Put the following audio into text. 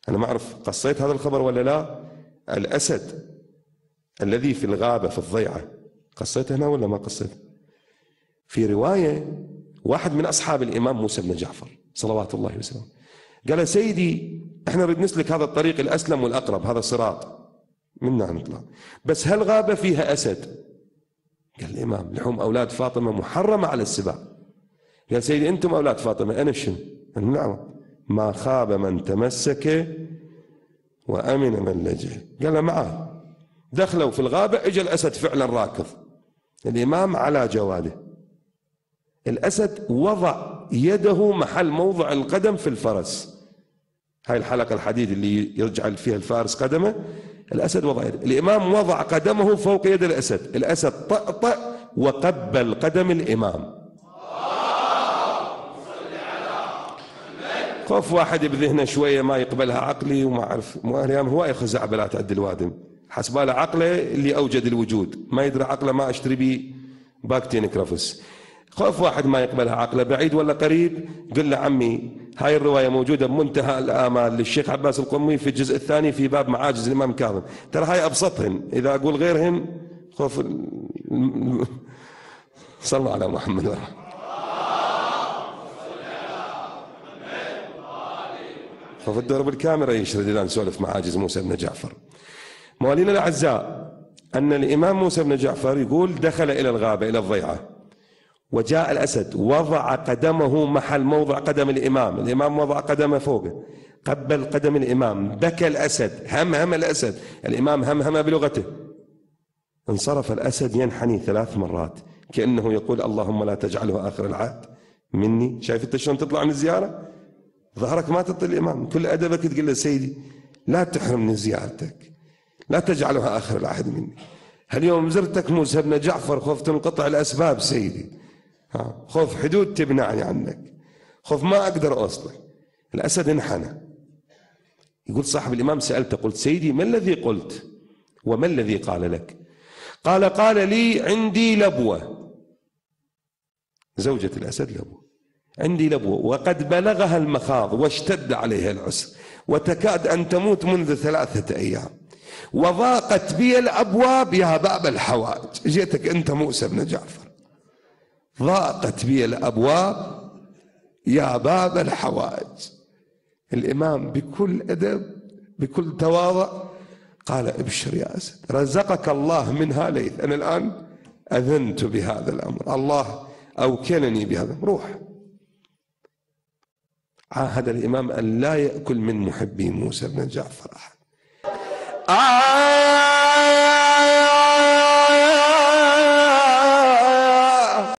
أنا ما أعرف قصيت هذا الخبر ولا لا. الأسد الذي في الغابة في الضيعة قصيته هنا ولا ما قصيته؟ في رواية واحد من أصحاب الإمام موسى بن جعفر صلوات الله وسلامه قال سيدي احنا نريد نسلك هذا الطريق الأسلم والأقرب، هذا صراط منا نطلع، بس هالغابة فيها أسد. قال الإمام لحوم أولاد فاطمة محرمة على السباع. قال سيدي أنتم أولاد فاطمة أنا شنو؟ قال نعم. ما خاب من تمسك وأمن من لجأ. قال معاه. دخلوا في الغابة اجى الأسد فعلا راكض، الإمام على جواده. الأسد وضع يده محل موضع القدم في الفرس، هاي الحلقة الحديد اللي يرجع فيها الفارس قدمه، الأسد وضع يده. الإمام وضع قدمه فوق يد الأسد، الأسد طأطأ وقبل قدم الإمام. خوف واحد بذهنه شوية ما يقبلها عقلي وما أعرف، هو يخزع بلا تعد الوادم، حسباله عقله اللي أوجد الوجود، ما يدري عقله ما أشتري بيه باكتين كرفس. خوف واحد ما يقبلها عقله بعيد ولا قريب، قل له عمي هاي الرواية موجودة بمنتهى الآمال للشيخ عباس القمي في الجزء الثاني في باب معاجز الإمام كاظم، ترى هاي أبسطهن، إذا أقول غيرهن خوف صلوا على محمد ورحمة. خوف الدور بالكاميرا يشرد إذا نسولف معاجز موسى بن جعفر. موالينا الأعزاء، أن الإمام موسى بن جعفر يقول دخل إلى الغابة إلى الضيعة، وجاء الأسد وضع قدمه محل موضع قدم الإمام، الإمام وضع قدمه فوقه، قبل قدم الإمام، بكى الأسد، همهم الأسد، الإمام همهم بلغته. انصرف الأسد ينحني 3 مرات كأنه يقول اللهم لا تجعله آخر العهد مني. شايف انت شلون تطلع من الزيارة؟ ظهرك ما تعطي الإمام، كل أدبك تقول له سيدي لا تحرمني زيارتك، لا تجعلها آخر العهد مني. هاليوم زرتك موسى بن جعفر خوف تنقطع الأسباب سيدي، خوف حدود تمنعني عنك، خوف ما أقدر أوصلك. الأسد انحنى. يقول صاحب الإمام سألته قلت سيدي ما الذي قلت وما الذي قال لك؟ قال لي عندي لبوة، زوجة الأسد لبوة، عندي لبوة وقد بلغها المخاض واشتد عليها العسر وتكاد أن تموت منذ 3 أيام، وضاقت بي الأبواب يا باب الحوائج. جيتك أنت موسى بن جعفر، ضاقت بي الأبواب يا باب الحوائج. الإمام بكل أدب بكل تواضع قال ابشر يا أسد، رزقك الله منها ليث، أنا الآن أذنت بهذا الأمر، الله أوكلني بهذا، روح. عاهد الإمام أن لا يأكل من محبي موسى بن جعفر أحد.